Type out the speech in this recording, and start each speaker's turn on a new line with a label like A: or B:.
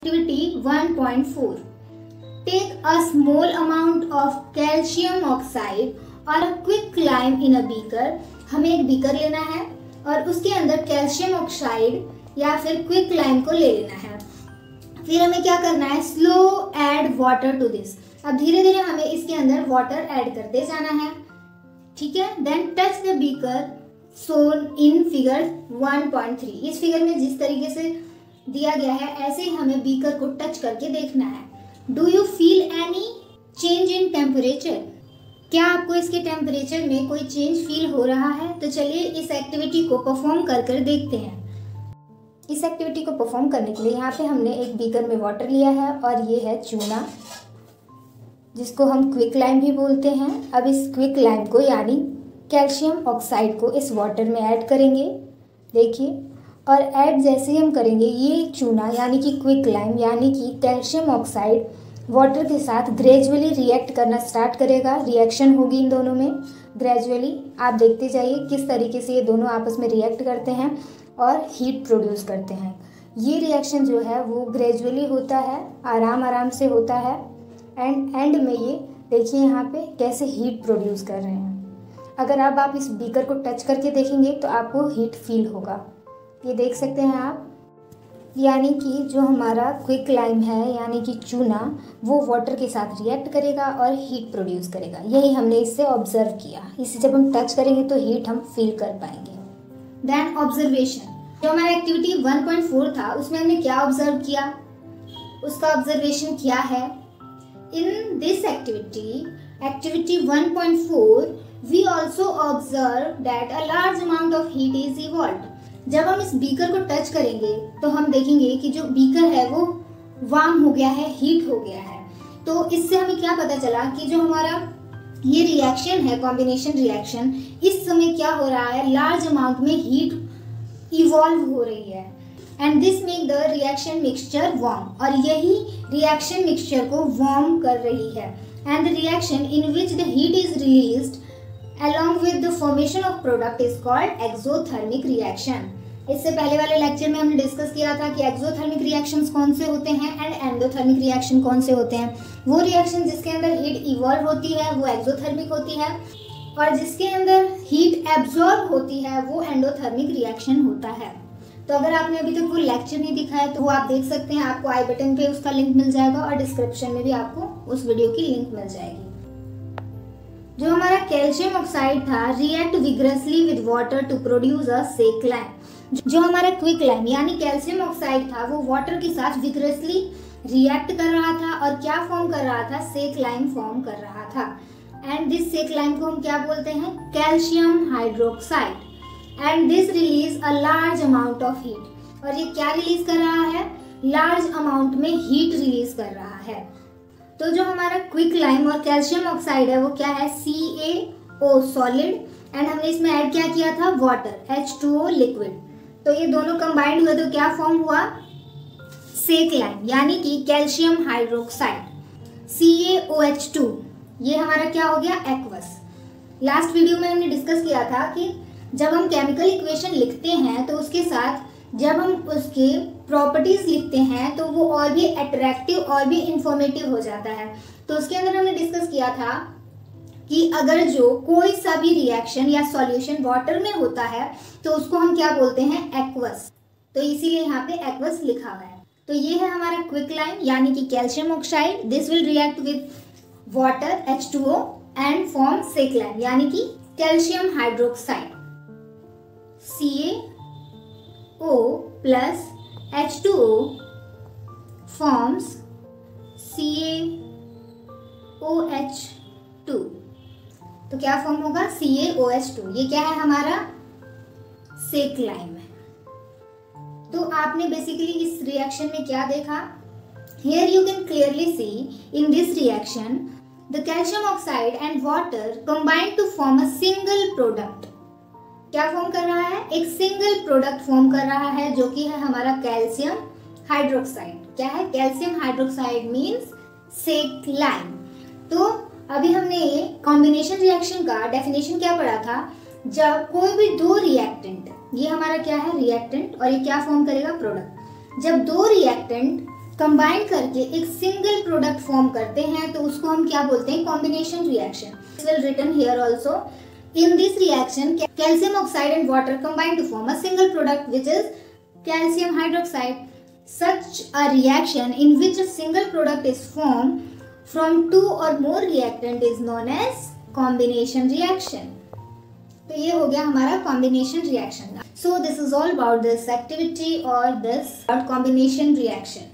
A: Activity 1.4. Take a small amount of calcium oxide और a quick lime in a beaker. हमें एक beaker लेना है और उसके अंदर कैल्शियम ऑक्साइड या फिर क्विक लाइम को ले लेना है। फिर हमें क्या करना है, slow add water to this. अब धीरे धीरे हमें इसके अंदर वाटर ऐड करते जाना है, ठीक है। Then touch the beaker shown in figure 1.3। इस फिगर में जिस तरीके से दिया गया है ऐसे ही हमें बीकर को टच करके देखना है। Do you feel any change in temperature? क्या आपको इसके टेम्परेचर में कोई चेंज फील हो रहा है? तो चलिए इस एक्टिविटी को परफॉर्म कर कर देखते हैं। इस एक्टिविटी को परफॉर्म करने के लिए यहाँ पे हमने एक बीकर में वाटर लिया है और ये है चूना, जिसको हम क्विक लाइम भी बोलते हैं। अब इस क्विक लाइम को यानी कैल्शियम ऑक्साइड को इस वाटर में ऐड करेंगे, देखिए। और ऐड जैसे ही हम करेंगे ये चूना यानी कि क्विक लाइम यानी कि कैल्शियम ऑक्साइड वाटर के साथ ग्रेजुअली रिएक्ट करना स्टार्ट करेगा। रिएक्शन होगी इन दोनों में ग्रेजुअली। आप देखते जाइए किस तरीके से ये दोनों आपस में रिएक्ट करते हैं और हीट प्रोड्यूस करते हैं। ये रिएक्शन जो है वो ग्रेजुअली होता है, आराम आराम से होता है। एंड में ये देखिए यहाँ पे कैसे हीट प्रोड्यूस कर रहे हैं। अगर अब आप इस बीकर को टच करके देखेंगे तो आपको हीट फील होगा, ये देख सकते हैं आप। यानी कि जो हमारा क्विक लाइम है यानी कि चूना वो वाटर के साथ रिएक्ट करेगा और हीट प्रोड्यूस करेगा। यही हमने इससे ऑब्जर्व किया। इसे जब हम टच करेंगे तो हीट हम फील कर पाएंगे। Then observation. जो हमारा एक्टिविटी 1.4 था उसमें हमने क्या ऑब्जर्व किया, उसका ऑब्जर्वेशन क्या है। In this activity 1.4 we also observe that a large amount of heat is evolved. जब हम इस बीकर को टच करेंगे तो हम देखेंगे कि जो बीकर है वो वार्म हो गया है, हीट हो गया है। तो इससे हमें क्या पता चला कि जो हमारा ये रिएक्शन है, कॉम्बिनेशन रिएक्शन, इस समय क्या हो रहा है, लार्ज अमाउंट में हीट इवॉल्व हो रही है। And this make the reaction mixture warm, और यही रिएक्शन मिक्सचर को वार्म कर रही है। And the reaction in which the heat is released along with the formation of product is called exothermic reaction। इससे पहले वाले लेक्चर में हमने डिस्कस किया था कि एक्सोथर्मिक रिएक्शंस कौन से होते हैं एंड एंडोथर्मिक रिएक्शन कौन से होते हैं। वो रिएक्शन जिसके अंदर हीट इवॉल्व होती है वो एक्सोथर्मिक होती है, और जिसके अंदर हीट एब्जॉर्ब होती है वो एंडोथर्मिक रिएक्शन होता है। तो अगर आपने अभी तक वो लेक्चर नहीं दिखा है तो वो आप देख सकते हैं। आपको आई बटन पे उसका लिंक मिल जाएगा और डिस्क्रिप्शन में भी आपको उस वीडियो की लिंक मिल जाएगी। जो हमारा कैल्शियम ऑक्साइड था react vigorously with water to produce a slaked lime. जो हमारा क्विक लाइम यानी कैल्शियम ऑक्साइड था वो वाटर के साथ विग्रसली रिएक्ट कर रहा था और क्या फॉर्म कर रहा था, सेक लाइम फॉर्म कर रहा था। एंड दिस सेक लाइम को हम क्या बोलते हैं, calcium hydroxide. And this release a large amount of heat. और ये क्या रिलीज कर रहा है, लार्ज अमाउंट में हीट रिलीज कर रहा है। तो जो हमारा क्विक लाइम और कैल्शियम ऑक्साइड है वो क्या है, CaO सॉलिड, एंड हमने इसमें ऐड क्या किया था, वाटर, H2O लिक्विड। तो ये दोनों कंबाइंड हुए तो क्या फॉर्म हुआ, सेक लाइम यानी कि कैल्शियम हाइड्रोक्साइड CaOH2। ये हमारा क्या हो गया, एक्वस। लास्ट वीडियो में हमने डिस्कस किया था कि जब हम केमिकल इक्वेशन लिखते हैं तो उसके साथ जब हम उसके प्रॉपर्टीज लिखते हैं तो वो और भी अट्रैक्टिव और भी इंफॉर्मेटिव हो जाता है। तो उसके अंदर हमने डिस्कस किया था कि अगर जो कोई सा भी रिएक्शन या सॉल्यूशन वाटर में होता है तो उसको हम क्या बोलते हैं, एक्वस। तो इसीलिए यहाँ पे एक्वस लिखा हुआ है। तो ये है हमारा क्विक लाइम यानी कि calcium oxide. This will react with water H2O and form slaked lime यानी कि calcium hydroxide CaO plus H2O forms CaOH2। तो क्या फॉर्म होगा, CaOH2। ये क्या है, हमारा सेक लाइम है। तो आपने बेसिकली इस रिएक्शन में क्या देखा, here you can clearly see in this reaction the calcium oxide and water combine to form a single product। क्या फॉर्म कर रहा है, एक सिंगल प्रोडक्ट फॉर्म कर रहा है जो कि है हमारा कैल्शियम हाइड्रोक्साइड। क्या है, कैल्शियम हाइड्रोक्साइड मींस सेक लाइम। तो अभी हमने ये कॉम्बिनेशन रिएक्शन का डेफिनेशन क्या पढ़ा था, जब कोई भी दो रिएक्टेंट, ये हमारा क्या है रिएक्टेंट और ये क्या फॉर्म करेगा, प्रोडक्ट। जब दो रिएक्टेंट कंबाइन करके एक सिंगल प्रोडक्ट फॉर्म करते हैं तो उसको हम क्या बोलते हैं, combination reaction. This will written here also. In this reaction, calcium oxide and water combine to form a single product which is calcium hydroxide. Such a reaction in which a single product is formed from two or more reactant is known as combination reaction. तो ये हो गया हमारा combination reaction. So this is all about this activity or this combination reaction.